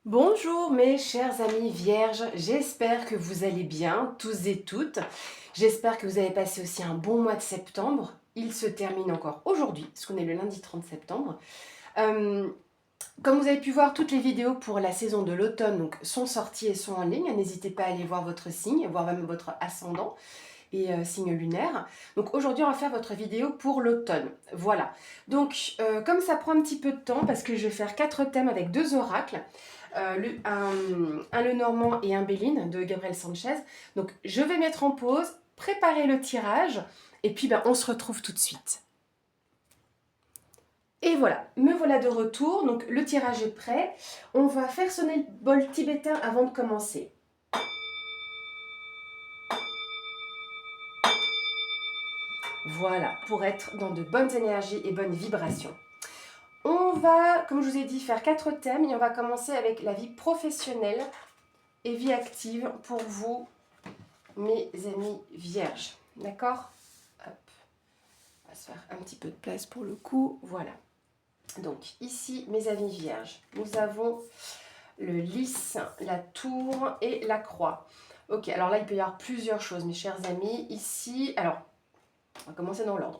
Bonjour mes chers amis vierges, j'espère que vous allez bien, tous et toutes. J'espère que vous avez passé aussi un bon mois de septembre. Il se termine encore aujourd'hui, parce qu'on est le lundi 30 septembre. Euh, Comme vous avez pu voir, toutes les vidéos pour la saison de l'automne donc, sont sorties et sont en ligne. N'hésitez pas à aller voir votre signe, voir même votre ascendant et signe lunaire. Donc aujourd'hui, on va faire votre vidéo pour l'automne. Voilà. Donc, comme ça prend un petit peu de temps, parce que je vais faire 4 thèmes avec 2 oracles, un Lenormand et un Béline de Gabriel Sanchez. Donc, je vais mettre en pause, préparer le tirage, et puis on se retrouve tout de suite. Et voilà, me voilà de retour. Donc, le tirage est prêt. On va faire sonner le bol tibétain avant de commencer. Voilà, pour être dans de bonnes énergies et bonnes vibrations. On va, comme je vous ai dit, faire 4 thèmes et on va commencer avec la vie professionnelle et vie active pour vous, mes amis vierges. D'accord? Hop. On va se faire un petit peu de place pour le coup. Voilà. Donc ici, mes amis vierges, nous avons le lys, la tour et la croix. Ok, alors là, il peut y avoir plusieurs choses, mes chers amis. Ici, alors, on va commencer dans l'ordre.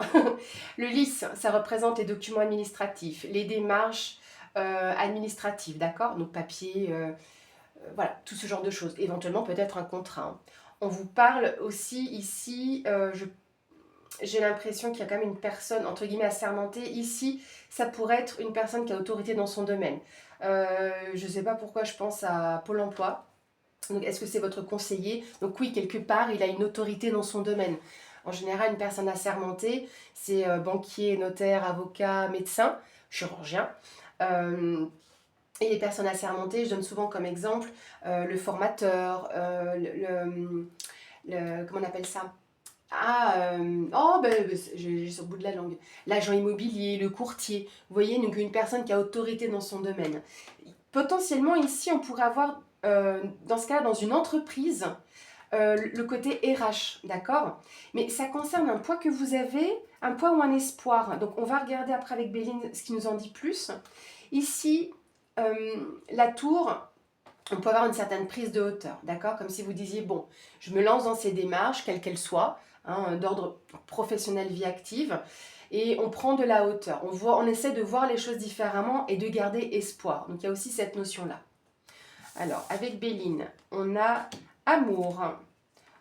Le lys, ça représente les documents administratifs, les démarches administratives, d'accord? Donc papier, voilà, tout ce genre de choses. Éventuellement, peut-être un contrat. Hein. On vous parle aussi ici, j'ai l'impression qu'il y a quand même une personne, entre guillemets, assermentée. Ici, ça pourrait être une personne qui a autorité dans son domaine. Je ne sais pas pourquoi je pense à Pôle emploi. Donc, est-ce que c'est votre conseiller? Donc oui, quelque part, il a une autorité dans son domaine. En général, une personne assermentée, c'est banquier, notaire, avocat, médecin, chirurgien. Et les personnes assermentées, je donne souvent comme exemple le formateur, comment on appelle ça? J'ai sur le bout de la langue. L'agent immobilier, le courtier. Vous voyez, donc une personne qui a autorité dans son domaine. Potentiellement, ici, on pourrait avoir, dans ce cas, dans une entreprise, le côté RH, d'accord? Mais ça concerne un poids que vous avez, un poids ou un espoir. Donc, on va regarder après avec Béline ce qui nous en dit plus. Ici, la tour, on peut avoir une certaine prise de hauteur, d'accord? Comme si vous disiez, bon, je me lance dans ces démarches, quelles qu'elles soient, hein, d'ordre professionnel, vie active, et on prend de la hauteur. On essaie de voir les choses différemment et de garder espoir. Donc il y a aussi cette notion-là. Alors, avec Béline, on a amour,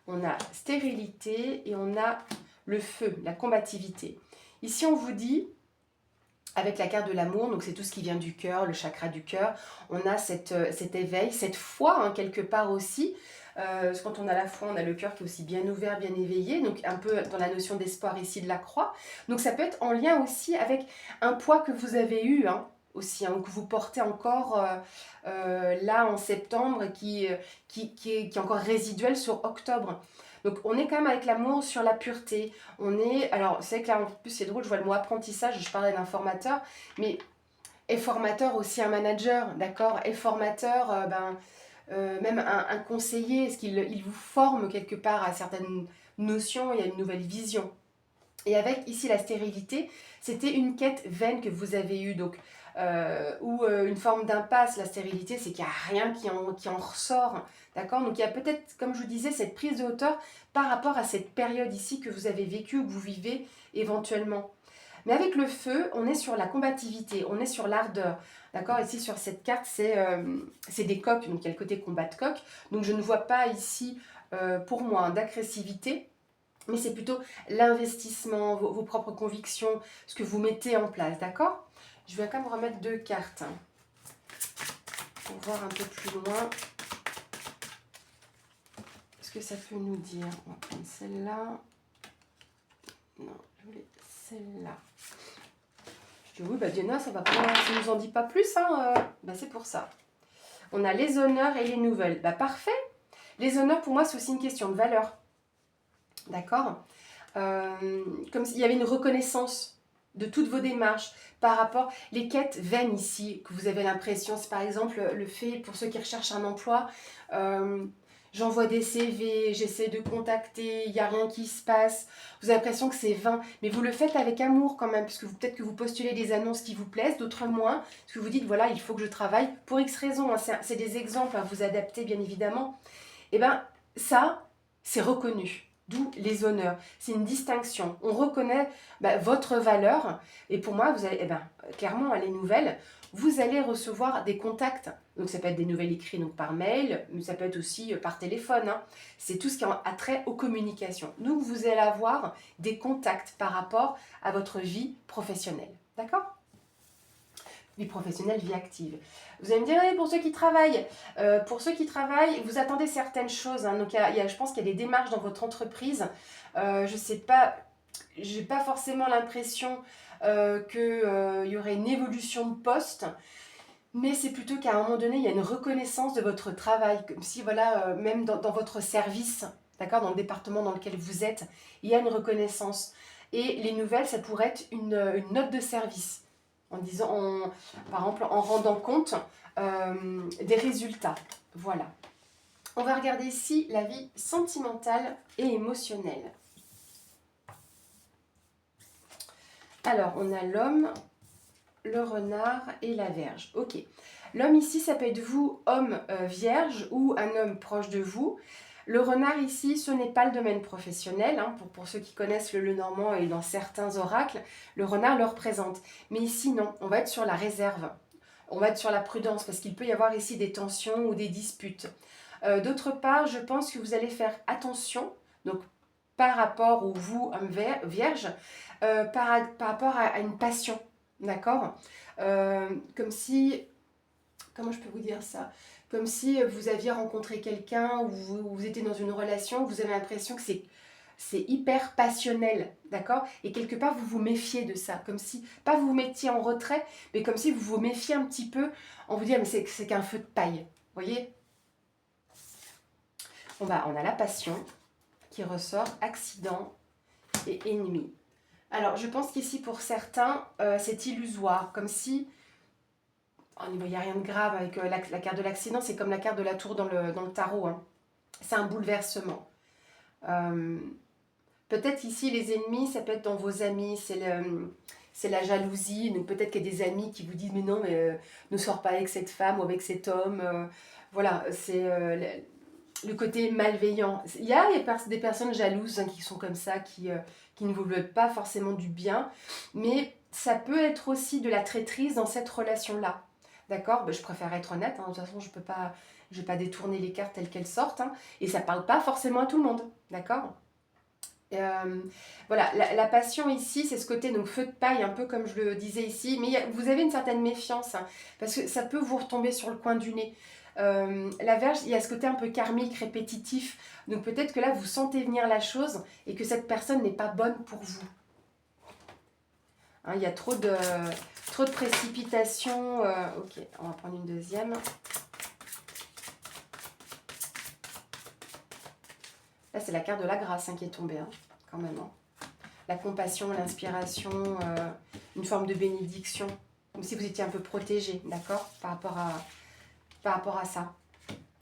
on a stérilité et on a le feu, la combativité. Ici, on vous dit, avec la carte de l'amour, donc c'est tout ce qui vient du cœur, le chakra du cœur, on a cet éveil, cette foi hein, quelque part aussi. Parce que quand on a la foi, on a le cœur qui est aussi bien ouvert, bien éveillé, donc un peu dans la notion d'espoir ici de la croix. Donc ça peut être en lien aussi avec un poids que vous avez eu hein, aussi, hein, que vous portez encore là en septembre, qui est encore résiduel sur octobre. Donc on est quand même avec l'amour sur la pureté. On est, alors c'est vrai que là en plus c'est drôle, je vois le mot apprentissage, je parlais d'un formateur, mais est formateur aussi un manager, d'accord? Est formateur, même un conseiller, est-ce qu'il vous forme quelque part à certaines notions et à une nouvelle vision? Et avec ici la stérilité, c'était une quête vaine que vous avez eue, donc ou une forme d'impasse. La stérilité, c'est qu'il n'y a rien qui en ressort, d'accord? Donc il y a peut-être, comme je vous disais, cette prise de hauteur par rapport à cette période ici que vous avez vécue ou que vous vivez éventuellement. Mais avec le feu, on est sur la combativité, on est sur l'ardeur, d'accord? Ici sur cette carte, c'est des coqs, donc il y a le côté combat de coq. Donc je ne vois pas ici, pour moi, hein, d'agressivité. Mais c'est plutôt l'investissement, vos propres convictions, ce que vous mettez en place, d'accord? Je vais quand même remettre 2 cartes hein, pour voir un peu plus loin ce que ça peut nous dire. On va prendre celle-là. Non, je voulais celle-là. Je dis oui, Diana, ça va pas, ça nous en dit pas plus, hein, c'est pour ça. On a les honneurs et les nouvelles. Parfait. Les honneurs, pour moi, c'est aussi une question de valeur. D'accord? Comme s'il y avait une reconnaissance de toutes vos démarches par rapport les quêtes vaines ici que vous avez l'impression, c'est par exemple le fait pour ceux qui recherchent un emploi, j'envoie des CV, j'essaie de contacter, il n'y a rien qui se passe, vous avez l'impression que c'est vain, mais vous le faites avec amour quand même, parce que peut-être que vous postulez des annonces qui vous plaisent, d'autres moins, parce que vous dites, voilà, il faut que je travaille, pour X raisons, hein, c'est des exemples à vous adapter bien évidemment, et bien ça, c'est reconnu. D'où les honneurs. C'est une distinction. On reconnaît votre valeur. Et pour moi, vous allez, clairement, les nouvelles, vous allez recevoir des contacts. Donc ça peut être des nouvelles écrites donc par mail, mais ça peut être aussi par téléphone. Hein. C'est tout ce qui a trait aux communications. Donc vous allez avoir des contacts par rapport à votre vie professionnelle. D'accord ? Vie professionnelle, vie active. Vous allez me dire, pour ceux qui travaillent, vous attendez certaines choses. Hein. Donc, je pense qu'il y a des démarches dans votre entreprise. Je ne sais pas, je n'ai pas forcément l'impression qu'il y aurait une évolution de poste, mais c'est plutôt qu'à un moment donné, il y a une reconnaissance de votre travail, comme si, voilà, même dans votre service, d'accord, dans le département dans lequel vous êtes, il y a une reconnaissance. Et les nouvelles, ça pourrait être une note de service. En disant, par exemple, en rendant compte des résultats. Voilà. On va regarder ici la vie sentimentale et émotionnelle. Alors, on a l'homme, le renard et la Vierge. Ok. L'homme ici, ça peut être vous, homme vierge ou un homme proche de vous. Le renard ici, ce n'est pas le domaine professionnel. Hein, pour ceux qui connaissent le Lenormand et dans certains oracles, le renard le représente. Mais ici, non. On va être sur la réserve. On va être sur la prudence parce qu'il peut y avoir ici des tensions ou des disputes. D'autre part, je pense que vous allez faire attention, donc par rapport au vous, homme vierge, par rapport à une passion. D'accord ? Comme si... Comment je peux vous dire ça ? Comme si vous aviez rencontré quelqu'un ou vous étiez dans une relation, vous avez l'impression que c'est hyper passionnel, d'accord ? Et quelque part, vous vous méfiez de ça, comme si, pas vous vous mettiez en retrait, mais comme si vous vous méfiez un petit peu, en vous disant, mais c'est qu'un feu de paille, vous voyez ? On a la passion qui ressort, accident et ennemi. Alors, je pense qu'ici, pour certains, c'est illusoire, comme si... Il n'y a rien de grave avec la carte de l'accident, c'est comme la carte de la tour dans le tarot. Hein. C'est un bouleversement. Peut-être ici, les ennemis, ça peut être dans vos amis, c'est la jalousie. Donc peut-être qu'il y a des amis qui vous disent « mais non, mais ne sors pas avec cette femme ou avec cet homme. Voilà, c'est le côté malveillant. Il y a des personnes jalouses qui sont comme ça, qui ne vous veulent pas forcément du bien, mais ça peut être aussi de la traîtrise dans cette relation-là. D'accord ? Je préfère être honnête, hein. De toute façon, je vais pas détourner les cartes telles qu'elles sortent, hein. Et ça ne parle pas forcément à tout le monde. D'accord ? Voilà, la passion ici, c'est ce côté donc feu de paille, un peu comme je le disais ici, mais vous avez une certaine méfiance, hein, parce que ça peut vous retomber sur le coin du nez. La Vierge, il y a ce côté un peu karmique, répétitif, donc peut-être que là, vous sentez venir la chose et que cette personne n'est pas bonne pour vous. Hein, il y a trop de précipitation. Ok, on va prendre une deuxième. Là, c'est la carte de la grâce qui est tombée, hein, quand même. Hein. La compassion, l'inspiration, une forme de bénédiction. Comme si vous étiez un peu protégé, d'accord, par rapport à ça.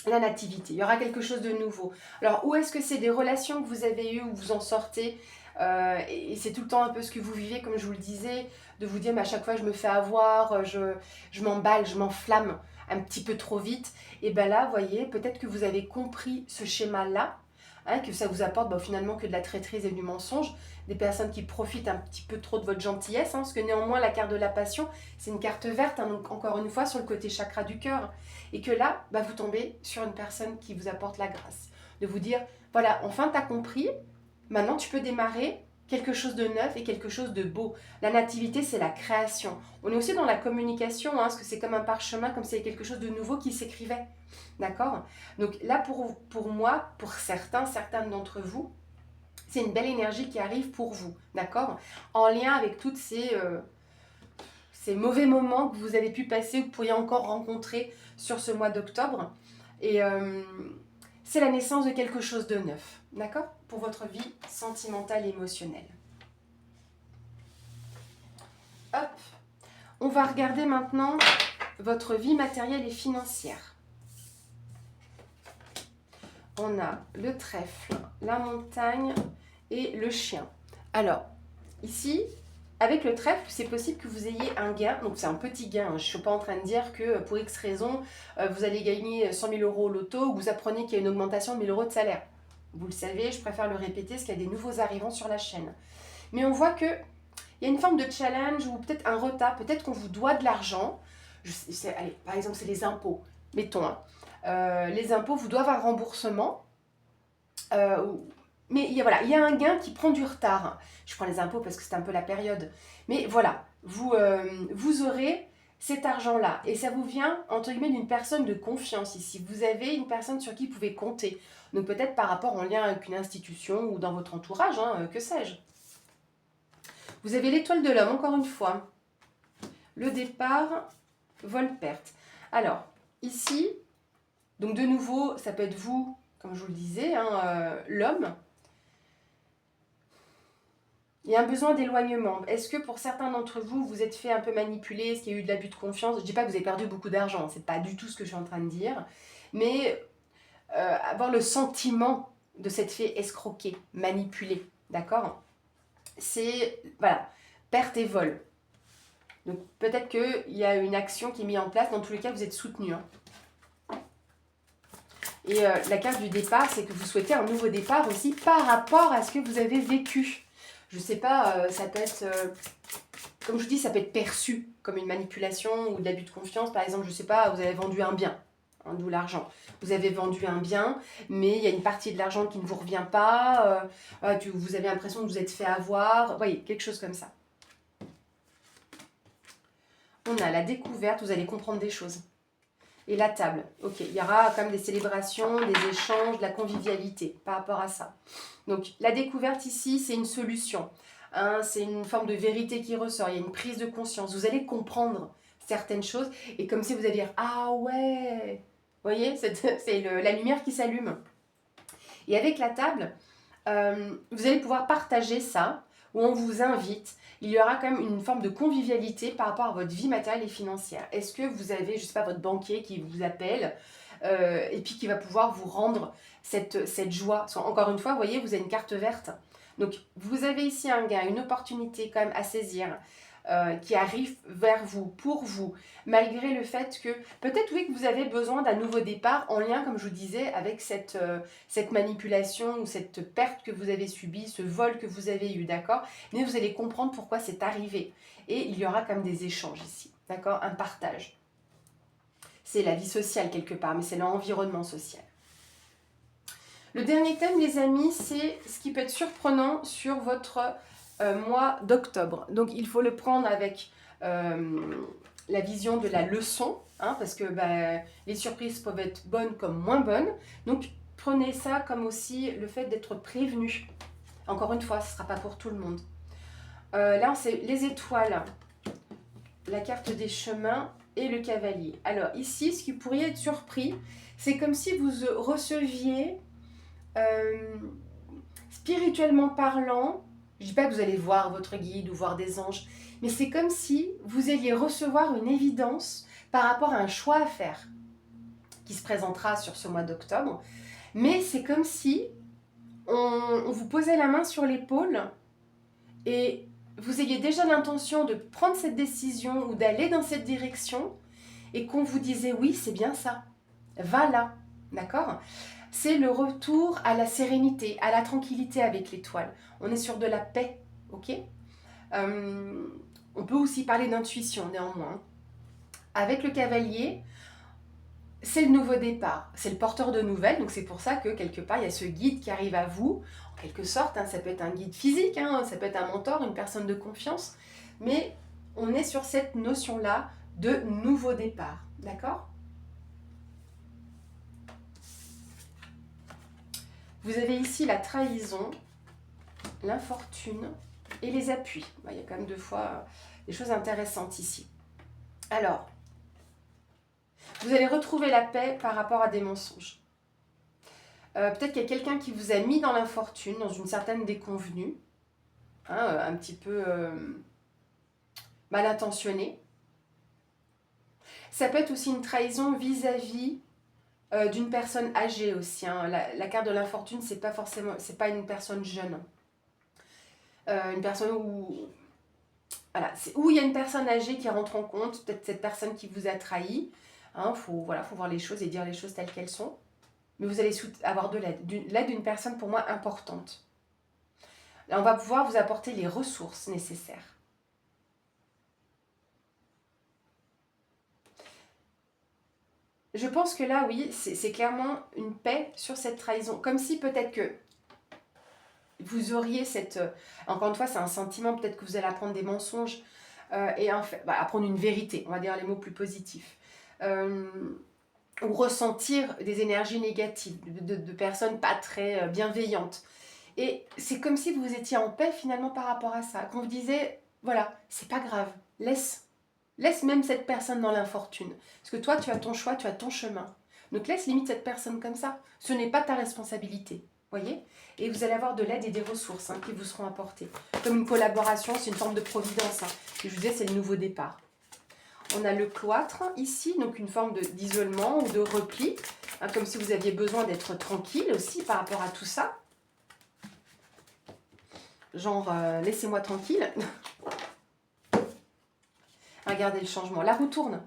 La nativité, il y aura quelque chose de nouveau. Alors, où est-ce que c'est des relations que vous avez eues, où vous en sortez et c'est tout le temps un peu ce que vous vivez, comme je vous le disais, de vous dire, mais à chaque fois je me fais avoir, je m'emballe, je m'enflamme un petit peu trop vite. Et bien là, vous voyez, peut-être que vous avez compris ce schéma-là, hein, que ça vous apporte finalement que de la traîtrise et du mensonge, des personnes qui profitent un petit peu trop de votre gentillesse, hein, parce que néanmoins la carte de la passion, c'est une carte verte, hein, donc encore une fois sur le côté chakra du cœur, et que là, vous tombez sur une personne qui vous apporte la grâce, de vous dire, voilà, enfin tu as compris, maintenant tu peux démarrer quelque chose de neuf et quelque chose de beau. La nativité, c'est la création. On est aussi dans la communication, hein, parce que c'est comme un parchemin, comme si il y avait quelque chose de nouveau qui s'écrivait. D'accord ? Donc là, pour moi, pour certains d'entre vous, c'est une belle énergie qui arrive pour vous. D'accord ? En lien avec toutes ces mauvais moments que vous avez pu passer, que vous pourriez encore rencontrer sur ce mois d'octobre. Et c'est la naissance de quelque chose de neuf. D'accord ? Pour votre vie sentimentale et émotionnelle. Hop. On va regarder maintenant votre vie matérielle et financière. On a le trèfle, la montagne et le chien. Alors, ici, avec le trèfle, c'est possible que vous ayez un gain. Donc, c'est un petit gain. Je ne suis pas en train de dire que pour X raison, vous allez gagner 100 000 euros au loto ou vous apprenez qu'il y a une augmentation de 1 000 euros de salaire. Vous le savez, je préfère le répéter parce qu'il y a des nouveaux arrivants sur la chaîne. Mais on voit qu'il y a une forme de challenge ou peut-être un retard. Peut-être qu'on vous doit de l'argent. Allez, par exemple, c'est les impôts. Mettons, hein. Les impôts vous doivent un remboursement. Mais il y a un gain qui prend du retard. Je prends les impôts parce que c'est un peu la période. Mais voilà, vous aurez cet argent-là. Et ça vous vient, entre guillemets, d'une personne de confiance ici. Vous avez une personne sur qui vous pouvez compter. Donc peut-être par rapport en lien avec une institution ou dans votre entourage, hein, que sais-je. Vous avez l'étoile de l'homme, encore une fois. Le départ, vol-perte. Alors, ici, donc de nouveau, ça peut être vous, comme je vous le disais, hein, l'homme. Il y a un besoin d'éloignement. Est-ce que pour certains d'entre vous, vous êtes fait un peu manipuler? Est-ce qu'il y a eu de l'abus de confiance? Je ne dis pas que vous avez perdu beaucoup d'argent, c'est pas du tout ce que je suis en train de dire. Mais avoir le sentiment de s'être fait escroquer, manipuler, d'accord? C'est, voilà, perte et vol. Donc peut-être qu'il y a une action qui est mise en place. Dans tous les cas, vous êtes soutenu. Hein. Et la carte du départ, c'est que vous souhaitez un nouveau départ aussi par rapport à ce que vous avez vécu. Je sais pas, ça peut être, comme je vous dis, ça peut être perçu comme une manipulation ou de l'abus de confiance. Par exemple, je sais pas, vous avez vendu un bien, hein, d'où l'argent. Vous avez vendu un bien, mais il y a une partie de l'argent qui ne vous revient pas. Vous avez l'impression que vous êtes fait avoir. Vous voyez, quelque chose comme ça. On a la découverte, vous allez comprendre des choses. Et la table, ok, il y aura comme des célébrations, des échanges, de la convivialité par rapport à ça. Donc la découverte ici, c'est une solution, hein, c'est une forme de vérité qui ressort, il y a une prise de conscience, vous allez comprendre certaines choses et comme si vous alliez dire « Ah ouais !» Vous voyez, c'est la lumière qui s'allume. Et avec la table, vous allez pouvoir partager ça, où on vous invite. Il y aura quand même une forme de convivialité par rapport à votre vie matérielle et financière. Est-ce que vous avez, je ne sais pas, votre banquier qui vous appelle et puis qui va pouvoir vous rendre cette joie? Encore une fois, vous voyez, vous avez une carte verte. Donc, vous avez ici un gain, une opportunité quand même à saisir qui arrive vers vous, pour vous, malgré le fait que peut-être oui que vous avez besoin d'un nouveau départ en lien, comme je vous disais, avec cette manipulation ou cette perte que vous avez subie, ce vol que vous avez eu, d'accord? Mais vous allez comprendre pourquoi c'est arrivé. Et il y aura comme des échanges ici, d'accord? Un partage. C'est la vie sociale quelque part, mais c'est l'environnement social. Le dernier thème, les amis, c'est ce qui peut être surprenant sur votre mois d'octobre. Donc, il faut le prendre avec la vision de la leçon, hein, parce que les surprises peuvent être bonnes comme moins bonnes. Donc, prenez ça comme aussi le fait d'être prévenu. Encore une fois, ce ne sera pas pour tout le monde. Là, c'est les étoiles, la carte des chemins et le cavalier. Alors, ici, ce qui pourrait être surpris, c'est comme si vous receviez... spirituellement parlant, je ne dis pas que vous allez voir votre guide ou voir des anges, mais c'est comme si vous alliez recevoir une évidence par rapport à un choix à faire qui se présentera sur ce mois d'octobre. Mais c'est comme si on vous posait la main sur l'épaule et vous ayez déjà l'intention de prendre cette décision ou d'aller dans cette direction et qu'on vous disait oui, c'est bien ça, va là, d'accord ? C'est le retour à la sérénité, à la tranquillité avec l'étoile. On est sur de la paix, ok ? On peut aussi parler d'intuition néanmoins. Avec le cavalier, c'est le nouveau départ, c'est le porteur de nouvelles, donc c'est pour ça que quelque part il y a ce guide qui arrive à vous, en quelque sorte, hein, ça peut être un guide physique, hein, ça peut être un mentor, une personne de confiance, mais on est sur cette notion-là de nouveau départ, d'accord ? Vous avez ici la trahison, l'infortune et les appuis. Il y a quand même deux fois des choses intéressantes ici. Alors, vous allez retrouver la paix par rapport à des mensonges. Peut-être qu'il y a quelqu'un qui vous a mis dans l'infortune, dans une certaine déconvenue, hein, un petit peu mal intentionné. Ça peut être aussi une trahison vis-à-vis d'une personne âgée aussi. Hein. La carte de l'infortune, c'est pas une personne jeune. Une personne où... Voilà, où il y a une personne âgée qui rentre en compte, peut-être cette personne qui vous a trahi. Hein, faut voir les choses et dire les choses telles qu'elles sont. Mais vous allez avoir de l'aide d'une personne pour moi importante. Là, on va pouvoir vous apporter les ressources nécessaires. Je pense que là, oui, c'est clairement une paix sur cette trahison. Comme si peut-être que vous auriez cette... encore une fois, c'est un sentiment, peut-être que vous allez apprendre des mensonges et apprendre une vérité, on va dire les mots plus positifs. Ou ressentir des énergies négatives, de personnes pas très bienveillantes. Et c'est comme si vous étiez en paix finalement par rapport à ça. Qu'on vous disait, voilà, c'est pas grave, laisse même cette personne dans l'infortune. Parce que toi, tu as ton choix, tu as ton chemin. Donc laisse limite cette personne comme ça. Ce n'est pas ta responsabilité. Voyez? Et vous allez avoir de l'aide et des ressources qui vous seront apportées. Comme une collaboration, c'est une forme de providence. Et je vous disais, c'est le nouveau départ. On a le cloître ici, donc une forme d'isolement ou de repli. Comme si vous aviez besoin d'être tranquille aussi par rapport à tout ça. Genre, laissez-moi tranquille. Regardez le changement. La roue tourne.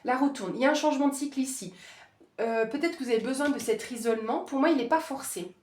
La roue tourne. Il y a un changement de cycle ici. Peut-être que vous avez besoin de cet isolement. Pour moi, il n'est pas forcé.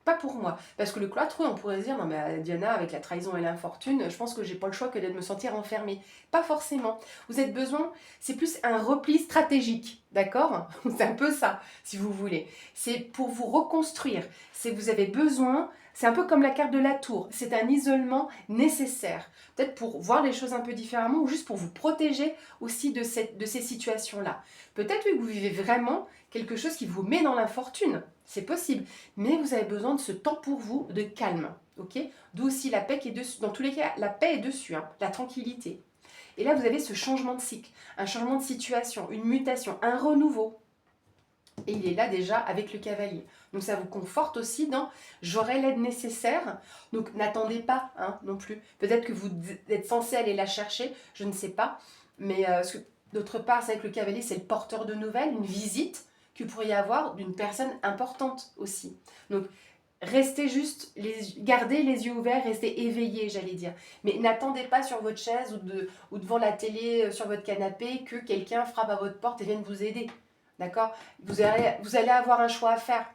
Pas pour moi. Parce que le cloître, on pourrait se dire, non mais Diana, avec la trahison et l'infortune, je pense que j'ai pas le choix que de me sentir enfermée. Pas forcément. Vous avez besoin, c'est plus un repli stratégique. D'accord? C'est un peu ça, si vous voulez. C'est pour vous reconstruire. C'est vous avez besoin, c'est un peu comme la carte de la tour. C'est un isolement nécessaire. Peut-être pour voir les choses un peu différemment ou juste pour vous protéger aussi de ces situations-là. Peut-être que vous vivez vraiment quelque chose qui vous met dans l'infortune. C'est possible. Mais vous avez besoin de ce temps pour vous, de calme. Ok? D'où aussi la paix qui est dessus. Dans tous les cas, la paix est dessus, la tranquillité. Et là, vous avez ce changement de cycle, un changement de situation, une mutation, un renouveau. Et il est là déjà avec le cavalier. Donc ça vous conforte aussi dans « j'aurai l'aide nécessaire ». Donc n'attendez pas non plus. Peut-être que vous êtes censé aller la chercher, je ne sais pas. Mais d'autre part, c'est avec le cavalier, c'est le porteur de nouvelles, une visite que vous pourriez avoir d'une personne importante aussi. Donc restez juste, gardez les yeux ouverts, restez éveillés, j'allais dire. Mais n'attendez pas sur votre chaise ou devant la télé, sur votre canapé, que quelqu'un frappe à votre porte et vienne vous aider. D'accord? Vous allez avoir un choix à faire.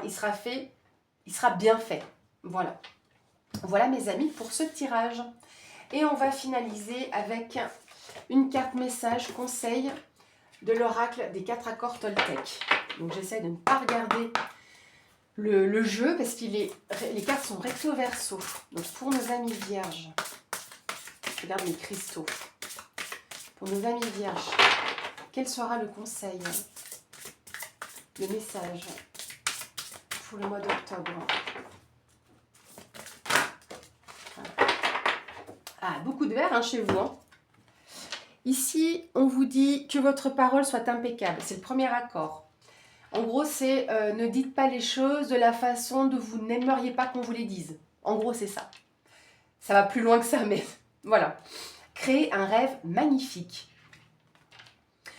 Il sera fait, il sera bien fait. Voilà. Voilà mes amis pour ce tirage. Et on va finaliser avec une carte message conseil de l'oracle des 4 accords Toltec. Donc j'essaie de ne pas regarder le jeu parce que les cartes sont recto verso. Donc pour nos amis vierges, je regarde mes cristaux. Pour nos amis vierges, quel sera le conseil, le message pour le mois d'octobre? Beaucoup de verre chez vous. Ici, on vous dit que votre parole soit impeccable. C'est le premier accord. En gros, c'est ne dites pas les choses de la façon dont vous n'aimeriez pas qu'on vous les dise. En gros, c'est ça. Ça va plus loin que ça, mais voilà. Créez un rêve magnifique.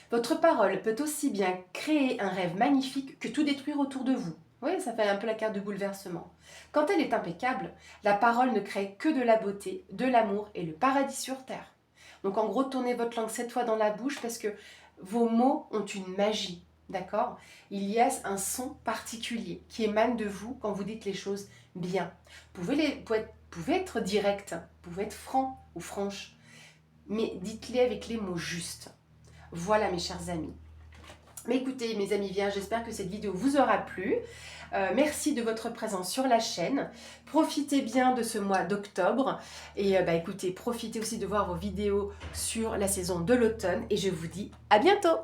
Votre parole peut aussi bien créer un rêve magnifique que tout détruire autour de vous. Oui, ça fait un peu la carte de bouleversement. Quand elle est impeccable, la parole ne crée que de la beauté, de l'amour et le paradis sur terre. Donc en gros, tournez votre langue 7 fois dans la bouche parce que vos mots ont une magie, d'accord? Il y a un son particulier qui émane de vous quand vous dites les choses bien. Vous pouvez être direct, vous pouvez être franc ou franche, mais dites-les avec les mots justes. Voilà mes chers amis. Mais écoutez mes amis vierges, j'espère que cette vidéo vous aura plu. Merci de votre présence sur la chaîne. Profitez bien de ce mois d'octobre. Et écoutez, profitez aussi de voir vos vidéos sur la saison de l'automne. Et je vous dis à bientôt!